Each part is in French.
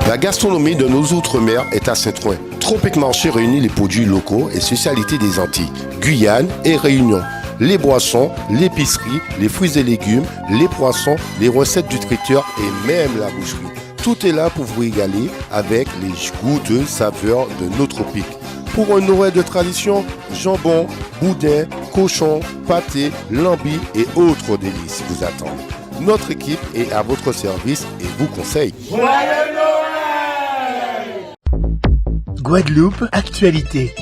La gastronomie de nos outre-mer est à Saint-Ouen. Tropic Marché réunit les produits locaux et spécialités des Antilles, Guyane et Réunion. Les boissons, l'épicerie, les fruits et légumes, les poissons, les recettes du traiteur et même la boucherie. Tout est là pour vous régaler avec les goûteuses saveurs de nos tropiques. Pour un Noël de tradition, jambon, boudin, cochon, pâté, lambi et autres délices vous attendent. Notre équipe est à votre service et vous conseille. Joyeux Noël! Guadeloupe, actualité.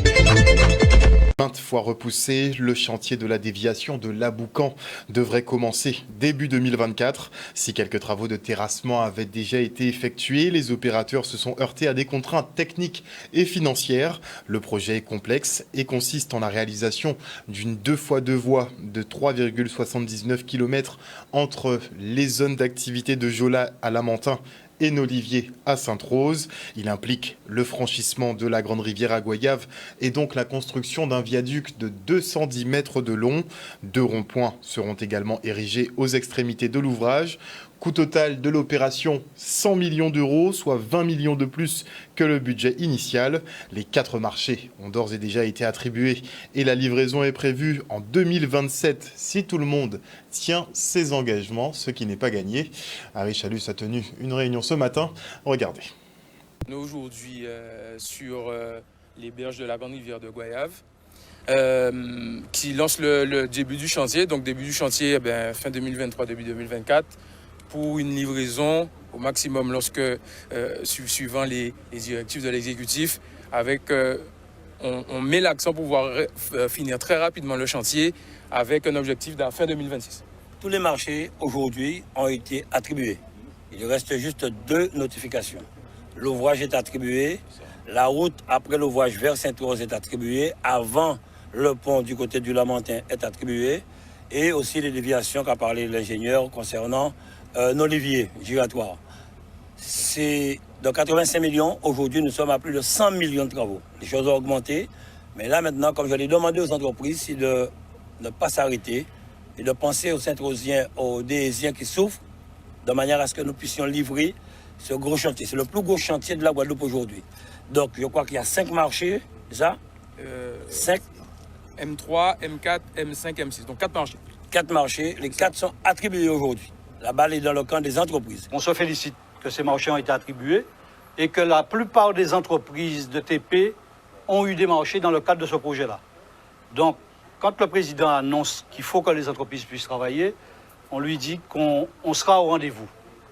20 fois repoussé, le chantier de la déviation de l'Aboucan devrait commencer début 2024. Si quelques travaux de terrassement avaient déjà été effectués, les opérateurs se sont heurtés à des contraintes techniques et financières. Le projet est complexe et consiste en la réalisation d'une 2x2 voies de 3,79 km entre les zones d'activité de Jola à Lamentin et Nolivier à Sainte-Rose. Il implique le franchissement de la Grande Rivière à Goyave et donc la construction d'un viaduc de 210 mètres de long. 2 ronds-points seront également érigés aux extrémités de l'ouvrage. Coût total de l'opération, 100 millions d'euros, soit 20 millions de plus que le budget initial. Les 4 marchés ont d'ores et déjà été attribués et la livraison est prévue en 2027 si tout le monde tient ses engagements, ce qui n'est pas gagné. Harry Chalus a tenu une réunion ce matin. Regardez. Nous aujourd'hui sur les berges de la Grande Rivière de Goyave, qui lance le début du chantier. Donc début du chantier, fin 2023, début 2024. Pour une livraison au maximum lorsque, suivant les directives de l'exécutif, on met l'accent pour pouvoir finir très rapidement le chantier avec un objectif de la fin 2026. Tous les marchés aujourd'hui ont été attribués. Il reste juste 2 notifications. L'ouvrage est attribué, la route après l'ouvrage vers Sainte-Rose est attribuée, avant le pont du côté du Lamentin est attribué, et aussi les déviations qu'a parlé l'ingénieur concernant Nolivier giratoire. C'est de 85 millions. Aujourd'hui, nous sommes à plus de 100 millions de travaux. Les choses ont augmenté. Mais là, maintenant, comme je l'ai demandé aux entreprises, c'est de ne pas s'arrêter et de penser aux Saint-Rosiens, aux Déhésiens qui souffrent, de manière à ce que nous puissions livrer ce gros chantier. C'est le plus gros chantier de la Guadeloupe aujourd'hui. Donc, je crois qu'il y a 5 marchés, déjà. 5. M3, M4, M5, M6. Donc 4 marchés. 4 marchés. Les 4 sont attribués aujourd'hui. La balle est dans le camp des entreprises. On se félicite que ces marchés ont été attribués et que la plupart des entreprises de TP ont eu des marchés dans le cadre de ce projet-là. Donc, quand le président annonce qu'il faut que les entreprises puissent travailler, on lui dit qu'on sera au rendez-vous.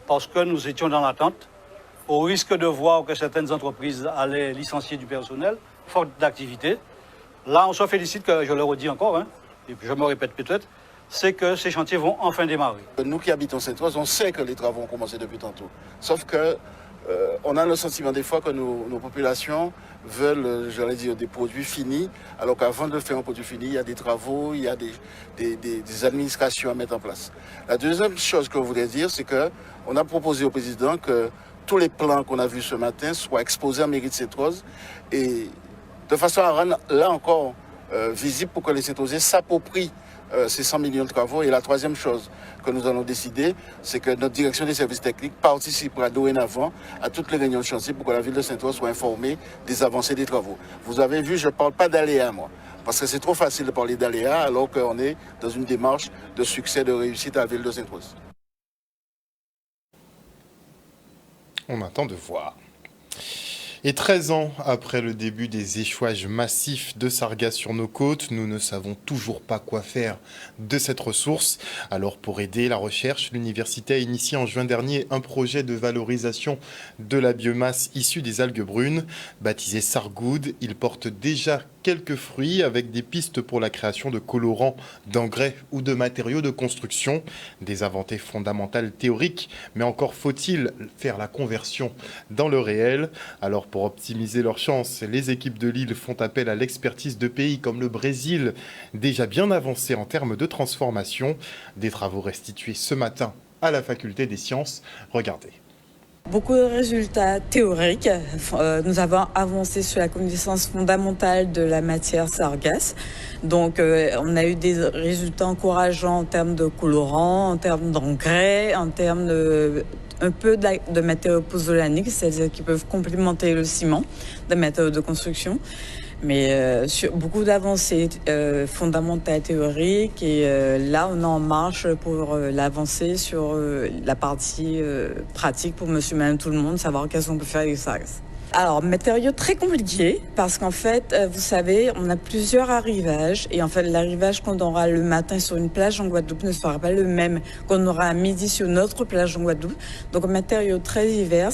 Parce que nous étions dans l'attente, au risque de voir que certaines entreprises allaient licencier du personnel, faute d'activité. Là, on se félicite, que je le redis encore, et puis je me répète peut-être, c'est que ces chantiers vont enfin démarrer. Nous qui habitons Sainte-Rose, on sait que les travaux ont commencé depuis tantôt. Sauf que on a le sentiment des fois que nos populations veulent, j'allais dire, des produits finis, alors qu'avant de faire un produit fini, il y a des travaux, il y a des administrations à mettre en place. La deuxième chose que je voudrais dire, c'est qu'on a proposé au président que tous les plans qu'on a vus ce matin soient exposés à mairie de Sainte-Rose et de façon à rendre, là encore, visible pour que les Sainte-Rosiens s'approprient ces 100 millions de travaux. Et la troisième chose que nous allons décider, c'est que notre direction des services techniques participera dorénavant à toutes les réunions de chantier pour que la ville de Sainte-Rose soit informée des avancées des travaux. Vous avez vu, je ne parle pas d'aléas, moi, parce que c'est trop facile de parler d'aléas alors qu'on est dans une démarche de succès, de réussite à la ville de Sainte-Rose. On attend de voir. Et 13 ans après le début des échouages massifs de sargasses sur nos côtes, nous ne savons toujours pas quoi faire de cette ressource. Alors pour aider la recherche, l'université a initié en juin dernier un projet de valorisation de la biomasse issue des algues brunes. Baptisé Sargoud, il porte déjà quelques fruits avec des pistes pour la création de colorants, d'engrais ou de matériaux de construction. Des avancées fondamentales théoriques, mais encore faut-il faire la conversion dans le réel. Alors pour optimiser leurs chances, les équipes de Lille font appel à l'expertise de pays comme le Brésil, déjà bien avancé en termes de transformation. Des travaux restitués ce matin à la faculté des sciences. Regardez. Beaucoup de résultats théoriques. Nous avons avancé sur la connaissance fondamentale de la matière sargasse. Donc, on a eu des résultats encourageants en termes de colorants, en termes d'engrais, en termes un peu de matériaux pozzolaniques, c'est-à-dire qui peuvent complémenter le ciment, des matériaux de construction. Mais sur beaucoup d'avancées fondamentales théoriques et là on est en marche pour l'avancée sur la partie pratique pour monsieur, madame, tout le monde, savoir qu'est-ce qu'on peut faire avec ça. Alors, matériaux très compliqués parce qu'en fait, vous savez, on a plusieurs arrivages et en fait, l'arrivage qu'on aura le matin sur une plage en Guadeloupe ne sera pas le même qu'on aura à midi sur une autre plage en Guadeloupe. Donc, matériaux très divers,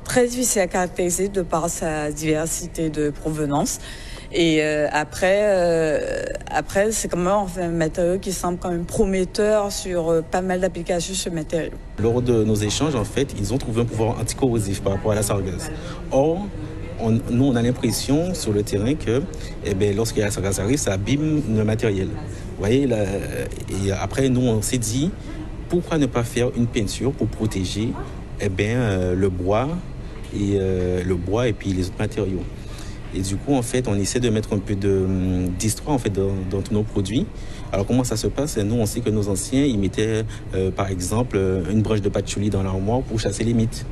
très difficile à caractériser de par sa diversité de provenance. Et après, c'est quand même un matériau qui semble quand même prometteur sur pas mal d'applications sur ce matériau. Lors de nos échanges, en fait, ils ont trouvé un pouvoir anticorrosif par rapport à la sargasse. Or, nous, on a l'impression sur le terrain que lorsque la sargasse arrive, ça abîme le matériel. Vous voyez, là, et après, nous, on s'est dit, pourquoi ne pas faire une peinture pour protéger le bois et puis les autres matériaux. Et du coup, en fait, on essaie de mettre un peu d'histoire en fait, dans tous nos produits. Alors, comment ça se passe? Nous, on sait que nos anciens, ils mettaient, par exemple, une branche de patchouli dans l'armoire pour chasser les mites.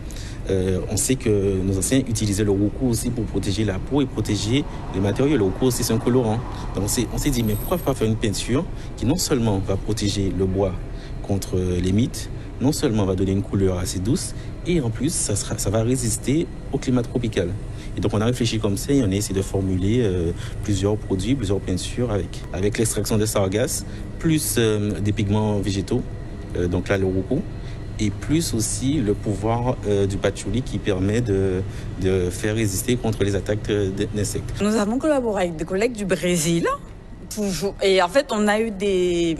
On sait que nos anciens utilisaient le roucou aussi pour protéger la peau et protéger les matériaux. Le roucou aussi, c'est un colorant. Donc, on s'est dit, mais pourquoi pas faire une peinture qui non seulement va protéger le bois contre les mites, non seulement va donner une couleur assez douce, et en plus, ça va résister au climat tropical. Et donc, on a réfléchi comme ça et on a essayé de formuler plusieurs produits, plusieurs peintures avec l'extraction de sargasse, plus des pigments végétaux, donc là, le roucou, et plus aussi le pouvoir du patchouli qui permet de faire résister contre les attaques d'insectes. Nous avons collaboré avec des collègues du Brésil, toujours. Et en fait, on a eu des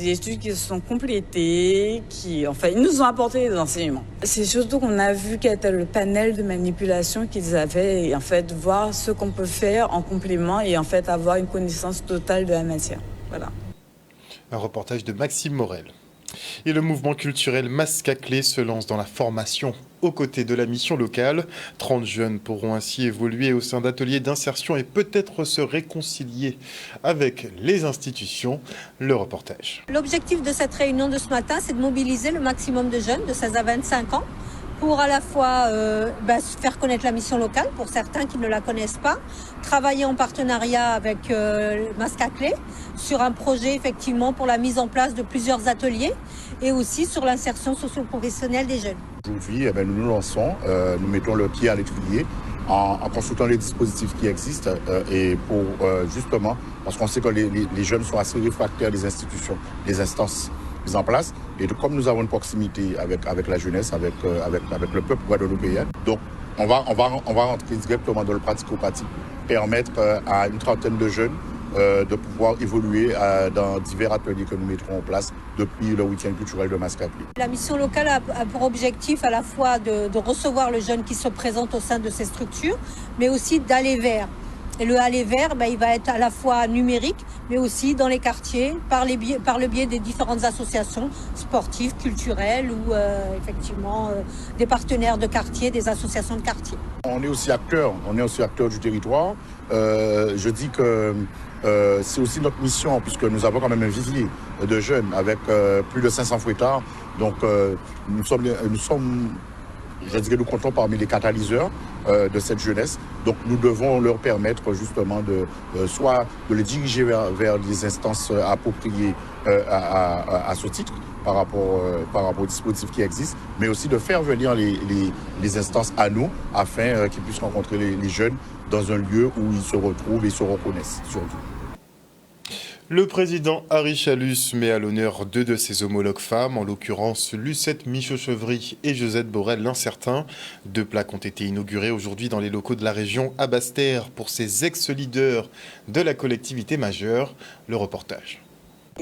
études qui se sont complétées, ils nous ont apporté des enseignements. C'est surtout qu'on a vu quel était le panel de manipulation qu'ils avaient et en fait voir ce qu'on peut faire en complément et en fait avoir une connaissance totale de la matière. Voilà. Un reportage de Maxime Morel. Et le mouvement culturel Mascaclé se lance dans la formation aux côtés de la mission locale. 30 jeunes pourront ainsi évoluer au sein d'ateliers d'insertion et peut-être se réconcilier avec les institutions. Le reportage. L'objectif de cette réunion de ce matin, c'est de mobiliser le maximum de jeunes de 16 à 25 ans pour à la fois faire connaître la mission locale pour certains qui ne la connaissent pas, travailler en partenariat avec Mascaclé sur un projet effectivement pour la mise en place de plusieurs ateliers et aussi sur l'insertion socio-professionnelle des jeunes. Aujourd'hui, nous nous lançons, nous mettons le pied à l'étrier en consultant les dispositifs qui existent et pour justement, parce qu'on sait que les jeunes sont assez réfractaires des institutions, des instances mises en place. Et comme nous avons une proximité avec la jeunesse, avec le peuple guadeloupéen, donc on va rentrer directement dans le pratico-pratique, permettre à une trentaine de jeunes de pouvoir évoluer dans divers ateliers que nous mettrons en place depuis le week-end culturel de Mascaclé. La mission locale a pour objectif à la fois de recevoir le jeune qui se présente au sein de ces structures, mais aussi d'aller vers. Et le aller vers, il va être à la fois numérique, mais aussi dans les quartiers, par le biais des différentes associations sportives, culturelles ou effectivement des partenaires de quartier, des associations de quartier. On est aussi acteurs du territoire. Je dis que c'est aussi notre mission, puisque nous avons quand même un vivier de jeunes avec plus de 500 fouettards. Donc nous sommes, je dirais, nous comptons parmi les catalyseurs de cette jeunesse. Donc nous devons leur permettre justement soit de les diriger vers des instances appropriées à ce titre par rapport aux dispositifs qui existent, mais aussi de faire venir les instances à nous afin qu'ils puissent rencontrer les jeunes dans un lieu où ils se retrouvent et se reconnaissent surtout. Le président Harry Chalus met à l'honneur deux de ses homologues femmes, en l'occurrence Lucette Michaud-Chevry et Josette Borel l'Incertain. Deux plaques ont été inaugurés aujourd'hui dans les locaux de la région à Basse-Terre pour ces ex-leaders de la collectivité majeure. Le reportage.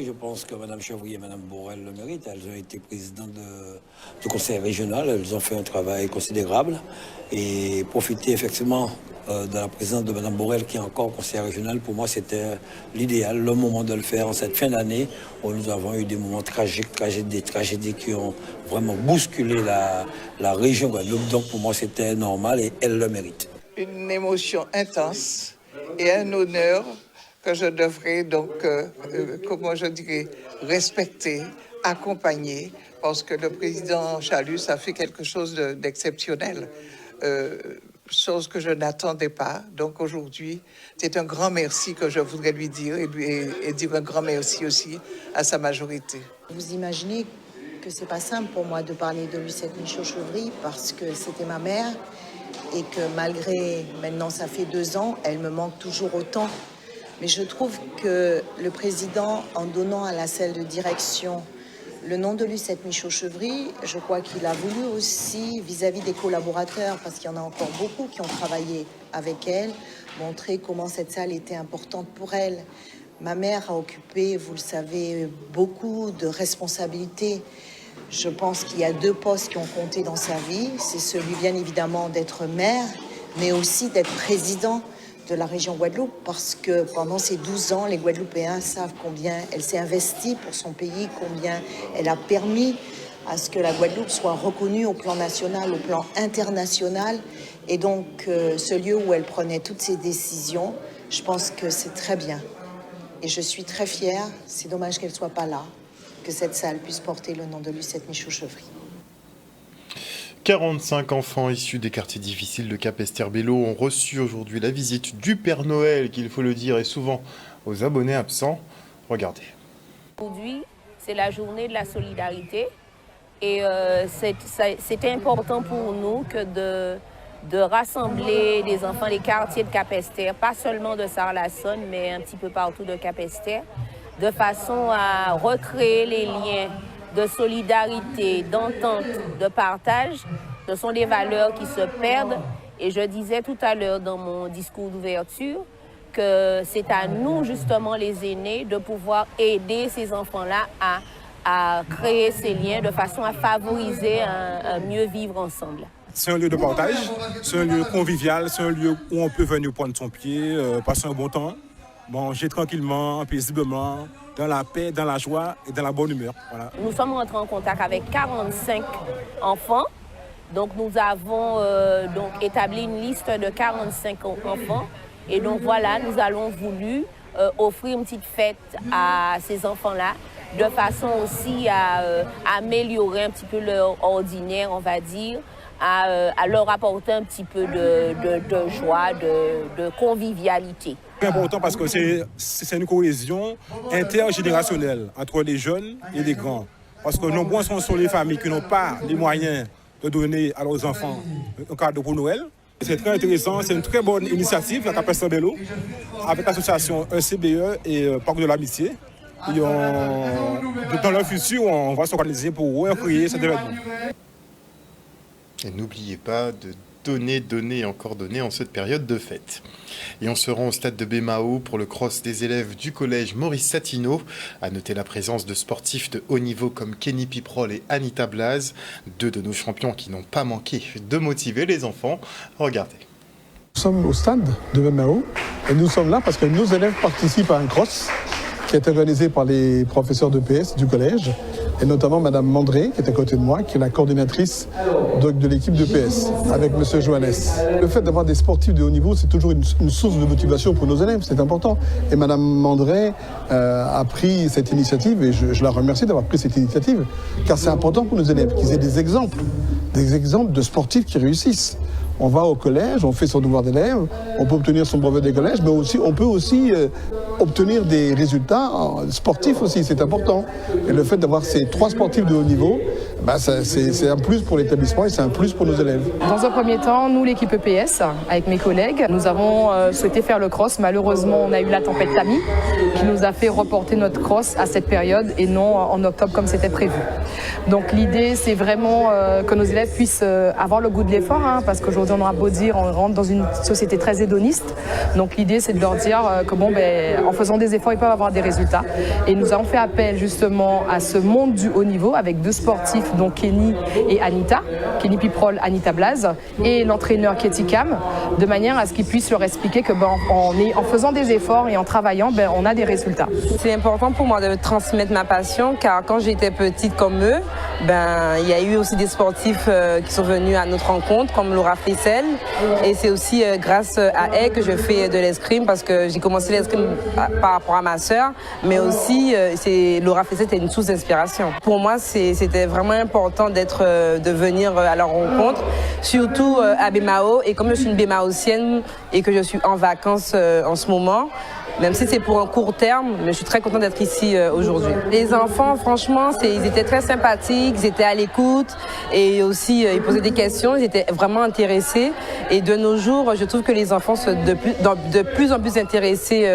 Je pense que Mme Chevry et Mme Borel le méritent. Elles ont été présidentes du conseil régional. Elles ont fait un travail considérable. Et profiter effectivement de la présence de Mme Borel, qui est encore conseillère régionale, pour moi, c'était l'idéal, le moment de le faire en cette fin d'année où nous avons eu des moments tragiques, des tragédies qui ont vraiment bousculé la région Guadeloupe. Donc, pour moi, c'était normal et elle le mérite. Une émotion intense et un honneur que je devrais donc, comment je dirais, respecter, accompagner pense que le président Chalus a fait quelque chose d'exceptionnel, chose que je n'attendais pas. Donc aujourd'hui, c'est un grand merci que je voudrais lui dire et dire un grand merci aussi à sa majorité. Vous imaginez que c'est pas simple pour moi de parler de Lucette Michaud-Chevry parce que c'était ma mère et que malgré, maintenant ça fait 2 ans, elle me manque toujours autant. Mais je trouve que le président, en donnant à la salle de direction le nom de Lucette Michaud-Chevry, je crois qu'il a voulu aussi, vis-à-vis des collaborateurs, parce qu'il y en a encore beaucoup qui ont travaillé avec elle, montrer comment cette salle était importante pour elle. Ma mère a occupé, vous le savez, beaucoup de responsabilités. Je pense qu'il y a 2 postes qui ont compté dans sa vie. C'est celui, bien évidemment, d'être maire, mais aussi d'être président de la région Guadeloupe, parce que pendant ces 12 ans, les Guadeloupéens savent combien elle s'est investie pour son pays, combien elle a permis à ce que la Guadeloupe soit reconnue au plan national, au plan international. Et donc, ce lieu où elle prenait toutes ses décisions, je pense que c'est très bien. Et je suis très fière, c'est dommage qu'elle ne soit pas là, que cette salle puisse porter le nom de Lucette Michaud-Chevry. 45 enfants issus des quartiers difficiles de Capesterre-Belle-Eau ont reçu aujourd'hui la visite du Père Noël, qu'il faut le dire, est souvent aux abonnés absents. Regardez. Aujourd'hui, c'est la journée de la solidarité et c'était important pour nous que de rassembler des enfants des quartiers de Capesterre, pas seulement de Sarre-la-Sonne, mais un petit peu partout de Capesterre, de façon à recréer les liens de solidarité, d'entente, de partage. Ce sont des valeurs qui se perdent. Et je disais tout à l'heure dans mon discours d'ouverture que c'est à nous, justement, les aînés, de pouvoir aider ces enfants-là à créer ces liens de façon à favoriser un mieux vivre ensemble. C'est un lieu de partage, c'est un lieu convivial, c'est un lieu où on peut venir prendre son pied, passer un bon temps, manger tranquillement, paisiblement, dans la paix, dans la joie et dans la bonne humeur. Voilà. Nous sommes rentrés en contact avec 45 enfants. Donc nous avons établi une liste de 45 enfants. Et donc voilà, nous allons voulu offrir une petite fête à ces enfants-là, de façon aussi à améliorer un petit peu leur ordinaire, on va dire, à leur apporter un petit peu de joie, de convivialité. C'est important parce que c'est une cohésion intergénérationnelle entre les jeunes et les grands. Parce que nombreux sont les familles qui n'ont pas les moyens de donner à leurs enfants un cadeau pour Noël. C'est très intéressant, c'est une très bonne initiative, la Capesterre-Belle-Eau, avec l'association ECBE et Parc de l'Amitié. Dans le futur, on va s'organiser pour recréer cet événement. Et n'oubliez pas de donner et encore donner en cette période de fête. Et on se rend au stade de Bémao pour le cross des élèves du collège Maurice Satineau. À noter la présence de sportifs de haut niveau comme Kenny Piprol et Anita Blaz, 2 de nos champions qui n'ont pas manqué de motiver les enfants. Regardez. Nous sommes au stade de Bémao et nous sommes là parce que nos élèves participent à un cross qui est organisé par les professeurs de PS du collège, et notamment Madame Mandré, qui est à côté de moi, qui est la coordinatrice de l'équipe de PS, avec Monsieur Johannes. Le fait d'avoir des sportifs de haut niveau, c'est toujours une source de motivation pour nos élèves, c'est important. Et Madame Mandré a pris cette initiative, et je la remercie d'avoir pris cette initiative, car c'est important pour nos élèves qu'ils aient des exemples de sportifs qui réussissent. On va au collège, on fait son devoir d'élève, on peut obtenir son brevet des collèges, mais aussi, on peut aussi obtenir des résultats sportifs aussi, c'est important. Et le fait d'avoir ces 3 sportifs de haut niveau, c'est un plus pour l'établissement et c'est un plus pour nos élèves. Dans un premier temps, nous, l'équipe EPS, avec mes collègues, nous avons souhaité faire le cross. Malheureusement, on a eu la tempête Tammy qui nous a fait reporter notre cross à cette période et non en octobre comme c'était prévu. Donc l'idée, c'est vraiment que nos élèves puissent avoir le goût de l'effort, parce qu'aujourd'hui, on aura beau dire, on rentre dans une société très hédoniste. Donc l'idée, c'est de leur dire que en faisant des efforts, ils peuvent avoir des résultats. Et nous avons fait appel justement à ce monde du haut niveau avec 2 sportifs, donc Kenny et Anita, Kenny Piprol, Anita Blaz, et l'entraîneur Ketty Cam, de manière à ce qu'ils puissent leur expliquer que en faisant des efforts et en travaillant, on a des résultats. C'est important pour moi de transmettre ma passion, car quand j'étais petite comme eux, il y a eu aussi des sportifs qui sont venus à notre rencontre, comme Laura Flessel. Et c'est aussi grâce à elle que je fais de l'escrime, parce que j'ai commencé l'escrime par rapport à ma sœur, mais aussi Laura Flessel était une source d'inspiration. Pour moi, c'était vraiment important de venir à leur rencontre, surtout à Bémao. Et comme je suis une Bémaotienne et que je suis en vacances en ce moment, même si c'est pour un court terme, mais je suis très contente d'être ici aujourd'hui. Les enfants, franchement, ils étaient très sympathiques, ils étaient à l'écoute et aussi ils posaient des questions, ils étaient vraiment intéressés. Et de nos jours, je trouve que les enfants sont de plus en plus intéressés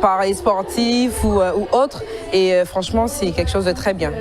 par les sportifs ou autres. Et franchement, c'est quelque chose de très bien.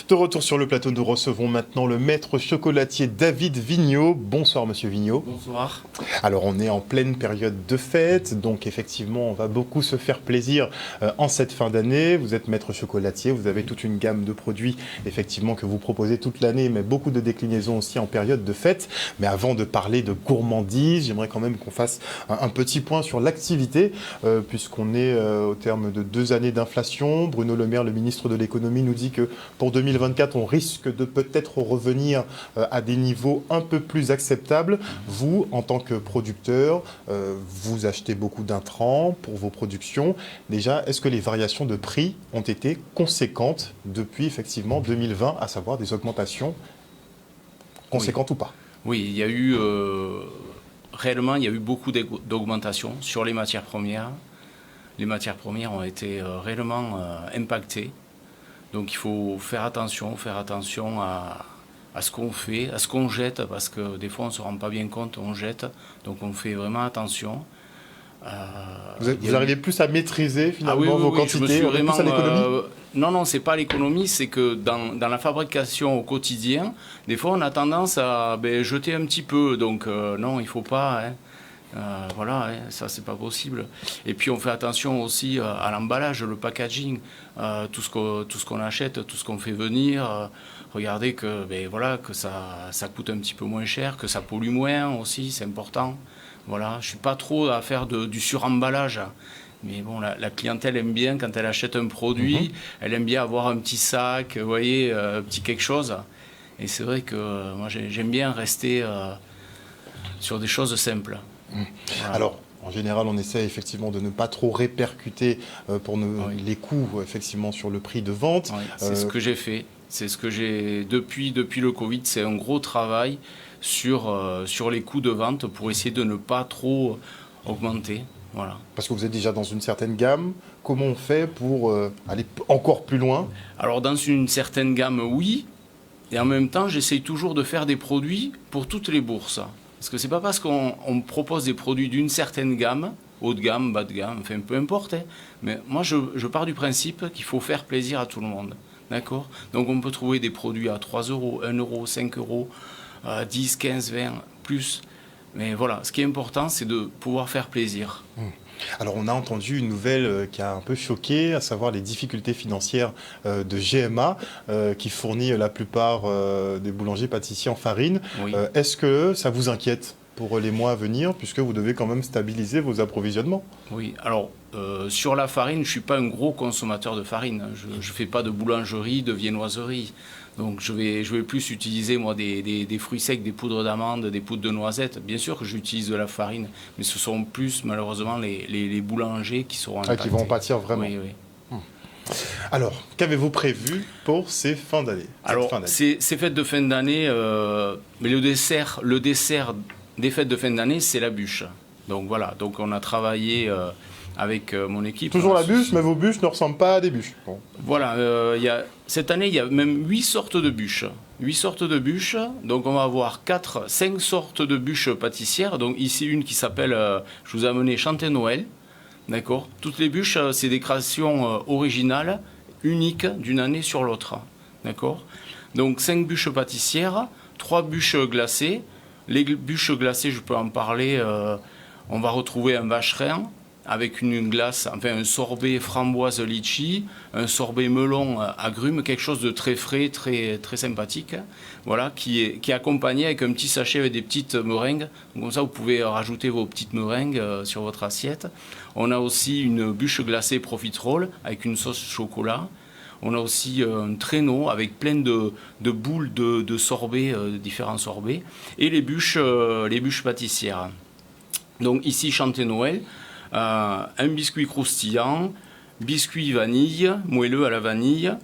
De retour sur le plateau, nous recevons maintenant le maître chocolatier David Vigneault. Bonsoir Monsieur Vigneault. Bonsoir. Alors on est en pleine période de fête, donc effectivement on va beaucoup se faire plaisir en cette fin d'année. Vous êtes maître chocolatier, vous avez toute une gamme de produits effectivement que vous proposez toute l'année, mais beaucoup de déclinaisons aussi en période de fête. Mais avant de parler de gourmandise, j'aimerais quand même qu'on fasse un petit point sur l'activité, puisqu'on est au terme de 2 années d'inflation. Bruno Le Maire, le ministre de l'économie, nous dit que pour 2024, on risque de peut-être revenir à des niveaux un peu plus acceptables. Vous, en tant que producteur, vous achetez beaucoup d'intrants pour vos productions. Déjà, est-ce que les variations de prix ont été conséquentes depuis effectivement 2020, à savoir des augmentations conséquentes ou pas? Oui, il y a eu réellement, il y a eu beaucoup d'augmentations sur les matières premières. Les matières premières ont été réellement impactées. Donc il faut faire attention à ce qu'on fait, à ce qu'on jette, parce que des fois on ne se rend pas bien compte, on jette, donc on fait vraiment attention. Vous arrivez plus à maîtriser finalement vos quantités, vraiment, plus à l'économie? Non, c'est pas l'économie, c'est que dans la fabrication au quotidien, des fois on a tendance à jeter un petit peu, donc non, il ne faut pas... voilà, ça c'est pas possible. Et puis on fait attention aussi à l'emballage, le packaging, tout ce qu'on achète, tout ce qu'on fait venir. Regardez que, que ça coûte un petit peu moins cher, que ça pollue moins aussi, c'est important. Voilà, je suis pas trop à faire du suremballage. Mais bon, la clientèle aime bien quand elle achète un produit, elle aime bien avoir un petit sac, vous voyez, un petit quelque chose. Et c'est vrai que moi j'aime bien rester sur des choses simples. Voilà. Alors, en général, on essaie effectivement de ne pas trop répercuter les coûts effectivement sur le prix de vente. Oui, c'est ce que j'ai fait. C'est ce que j'ai depuis le Covid. C'est un gros travail sur les coûts de vente pour essayer de ne pas trop augmenter. Voilà. Parce que vous êtes déjà dans une certaine gamme. Comment on fait pour aller encore plus loin? Alors, dans une certaine gamme, oui. Et en même temps, j'essaye toujours de faire des produits pour toutes les bourses. Parce que c'est pas parce qu'on propose des produits d'une certaine gamme, haut de gamme, bas de gamme, enfin peu importe, hein, mais moi je pars du principe qu'il faut faire plaisir à tout le monde. D'accord? Donc on peut trouver des produits à 3 €, 1 €, 5 €, 10, 15, 20, plus. Mais voilà, ce qui est important, c'est de pouvoir faire plaisir. Alors on a entendu une nouvelle qui a un peu choqué, à savoir les difficultés financières de GMA, qui fournit la plupart des boulangers pâtissiers en farine. Oui. Est-ce que ça vous inquiète pour les mois à venir, puisque vous devez quand même stabiliser vos approvisionnements? Oui, alors sur la farine, je ne suis pas un gros consommateur de farine. Je ne fais pas de boulangerie, de viennoiserie. Donc je vais plus utiliser moi des fruits secs, des poudres d'amandes, des poudres de noisettes. Bien sûr que j'utilise de la farine, mais ce sont plus malheureusement les boulangers qui seront impactés. Qui vont en pâtir vraiment. Oui, oui. Alors, qu'avez-vous prévu pour ces fins d'année? Alors, ces fêtes de fin d'année, mais le dessert des fêtes de fin d'année, c'est la bûche. Donc voilà, donc on a travaillé avec mon équipe. Toujours la bûche, mais vos bûches ne ressemblent pas à des bûches. Bon. Voilà, cette année, il y a même 8 sortes de bûches. 8 sortes de bûches, donc on va avoir 5 sortes de bûches pâtissières. Donc ici, une qui s'appelle, je vous ai amené Chanter Noël. D'accord. Toutes les bûches, c'est des créations originales, uniques d'une année sur l'autre. D'accord. Donc 5 bûches pâtissières, 3 bûches glacées. Les bûches glacées, je peux en parler, on va retrouver un vacherin avec une glace, enfin un sorbet framboise litchi, un sorbet melon agrumes, quelque chose de très frais, très, très sympathique, voilà, qui est accompagné avec un petit sachet avec des petites meringues. Donc, comme ça, vous pouvez rajouter vos petites meringues sur votre assiette. On a aussi une bûche glacée profiterole avec une sauce chocolat. On a aussi un traîneau avec plein de boules de sorbets, différents sorbets, et les bûches pâtissières. Donc ici, Chanté Noël, un biscuit croustillant, biscuit vanille, moelleux à la vanille.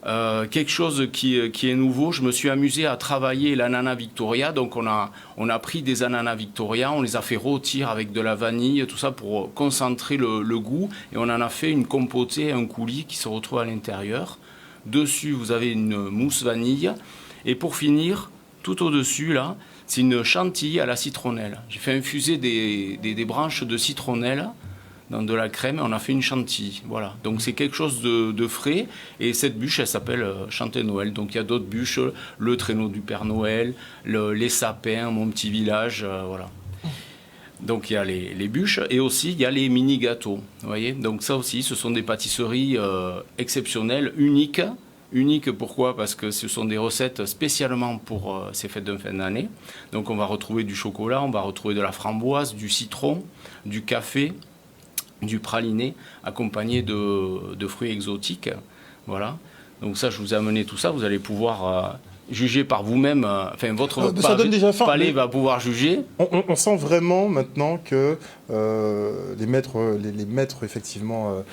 Quelque chose qui est nouveau, je me suis amusé à travailler l'ananas Victoria. Donc on a pris des ananas Victoria, on les a fait rôtir avec de la vanille, tout ça pour concentrer le goût. Et on en a fait une compotée, un coulis qui se retrouve à l'intérieur. Dessus, vous avez une mousse vanille. Et pour finir, tout au-dessus, là, c'est une chantilly à la citronnelle. J'ai fait infuser des branches de citronnelle dans de la crème, et on a fait une chantilly. Voilà. Donc c'est quelque chose de frais. Et cette bûche, elle s'appelle Chanté Noël. Donc il y a d'autres bûches, le traîneau du Père Noël, les sapins, mon petit village, voilà. Donc il y a les bûches et aussi il y a les mini gâteaux. Vous voyez. Donc ça aussi, ce sont des pâtisseries exceptionnelles, uniques. Uniques pourquoi? Parce que ce sont des recettes spécialement pour ces fêtes de fin d'année. Donc on va retrouver du chocolat, on va retrouver de la framboise, du citron, du café, du praliné, accompagné de fruits exotiques. Voilà. Donc ça, je vous ai amené tout ça. Vous allez pouvoir juger par vous-même. Enfin, votre palais va pouvoir juger. On sent vraiment maintenant que les maîtres effectivement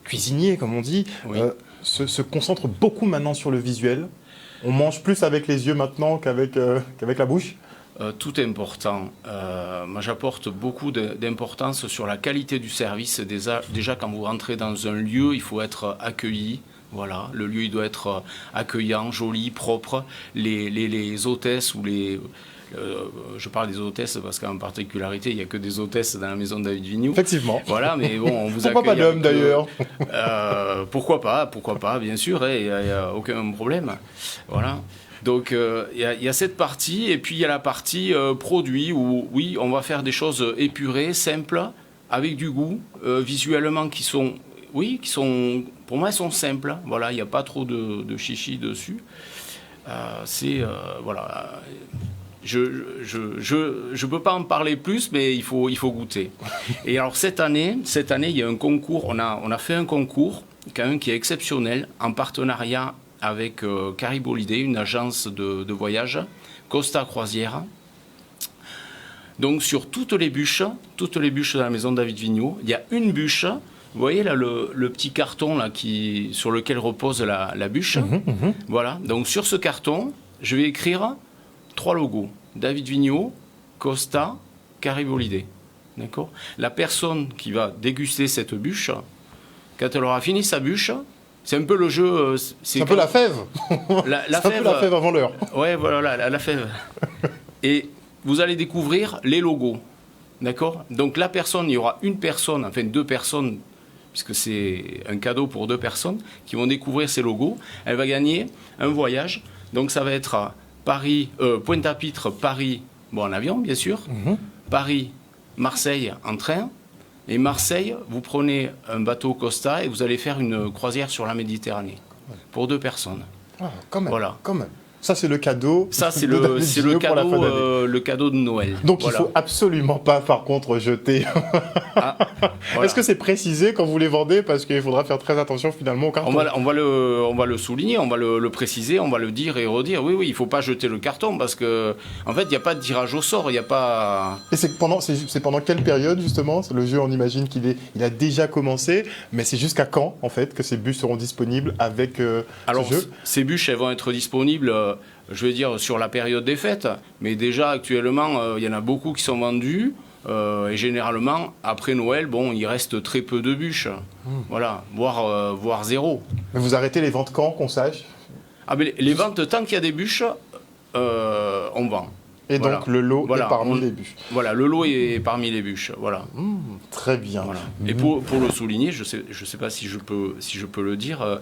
cuisiniers, comme on dit, oui. Se concentrent beaucoup maintenant sur le visuel. On mange plus avec les yeux maintenant qu'avec la bouche. Tout est important. Moi, j'apporte beaucoup d'importance sur la qualité du service. Déjà, quand vous rentrez dans un lieu, il faut être accueilli. Voilà, le lieu il doit être accueillant, joli, propre. Les hôtesses ou les... je parle des hôtesses parce qu'en particularité, il n'y a que des hôtesses dans la maison de David Vignoux. Effectivement. Voilà, mais bon, on vous pourquoi accueille. Pas d'hommes d'ailleurs pourquoi pas, bien sûr, il n'y a aucun problème. Voilà. Donc il y a cette partie, et puis il y a la partie produit où, oui, on va faire des choses épurées, simples, avec du goût, visuellement qui sont, pour moi, elles sont simples. Voilà, il n'y a pas trop de chichi dessus. Voilà. Je peux pas en parler plus, mais il faut goûter. Et alors cette année, il y a un concours. On a fait un concours, quand même, qui est exceptionnel, en partenariat avec Carib Holiday, une agence de voyage, Costa Croisière. Donc sur toutes les bûches de la maison David Vignoux, il y a une bûche. Vous voyez là le petit carton là sur lequel repose la bûche. Voilà. Donc sur ce carton, je vais écrire 3 logos. David Vignoux, Costa, Carib Holiday. D'accord ? La personne qui va déguster cette bûche, quand elle aura fini sa bûche, c'est un peu le jeu... C'est un peu la fève. La fève, un peu la fève avant l'heure. Ouais, voilà, la fève. Et vous allez découvrir les logos. D'accord ? Donc la personne, il y aura une personne, enfin 2 personnes, puisque c'est un cadeau pour 2 personnes, qui vont découvrir ces logos. Elle va gagner un voyage. Donc ça va être Paris, Pointe-à-Pitre, Paris, bon, en avion bien sûr, Paris, Marseille en train, et Marseille, vous prenez un bateau Costa et vous allez faire une croisière sur la Méditerranée, pour 2 personnes. Ah, quand même, voilà. Quand même. Ça, c'est le cadeau. Ça, c'est le cadeau de Noël. Donc, voilà. Il ne faut absolument pas, par contre, jeter. Voilà. Est-ce que c'est précisé quand vous les vendez? Parce qu'il faudra faire très attention, finalement, au carton. On va le souligner, on va le préciser, on va le dire et redire. Oui, il ne faut pas jeter le carton parce qu'en fait, il n'y a pas de tirage au sort. Il n'y a pas... Et c'est pendant quelle période, justement? Le jeu, on imagine qu'il a déjà commencé. Mais c'est jusqu'à quand, en fait, que ces bûches seront disponibles avec ce jeu? Ces bûches, elles vont être disponibles... je vais dire sur la période des fêtes, mais déjà actuellement, il y en a beaucoup qui sont vendus, et généralement, après Noël, bon, il reste très peu de bûches, voilà, voire 0. Mais vous arrêtez les ventes quand, qu'on sache? Mais les ventes, tant qu'il y a des bûches, on vend. Et donc le lot est parmi les bûches. Voilà, le lot est parmi les bûches, voilà. Très bien. Voilà. Et pour le souligner, je sais pas si je peux le dire,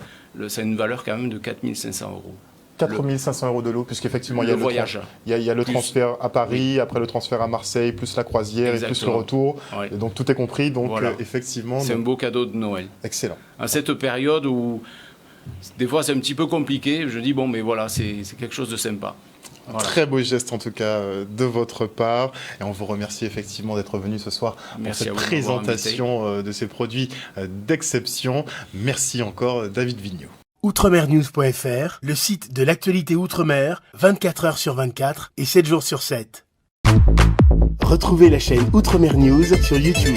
ça a une valeur quand même de 4 500 €. 4 500 € de lot, puisqu'effectivement il y a voyage. Il y a le transfert à Paris, après le transfert à Marseille, plus la croisière. Exactement. Et plus le retour. Ouais. Et donc tout est compris. Donc voilà. Effectivement. C'est un beau cadeau de Noël. Excellent. À cette période où des fois c'est un petit peu compliqué, je dis bon, mais voilà, c'est quelque chose de sympa. Voilà. Très beau geste en tout cas de votre part. Et on vous remercie effectivement d'être venu ce soir pour cette présentation de ces produits d'exception. Merci encore David Vignoux. Outremernews.fr, le site de l'actualité outre-mer, 24 heures sur 24 et 7 jours sur 7. Retrouvez la chaîne Outre-mer News sur YouTube.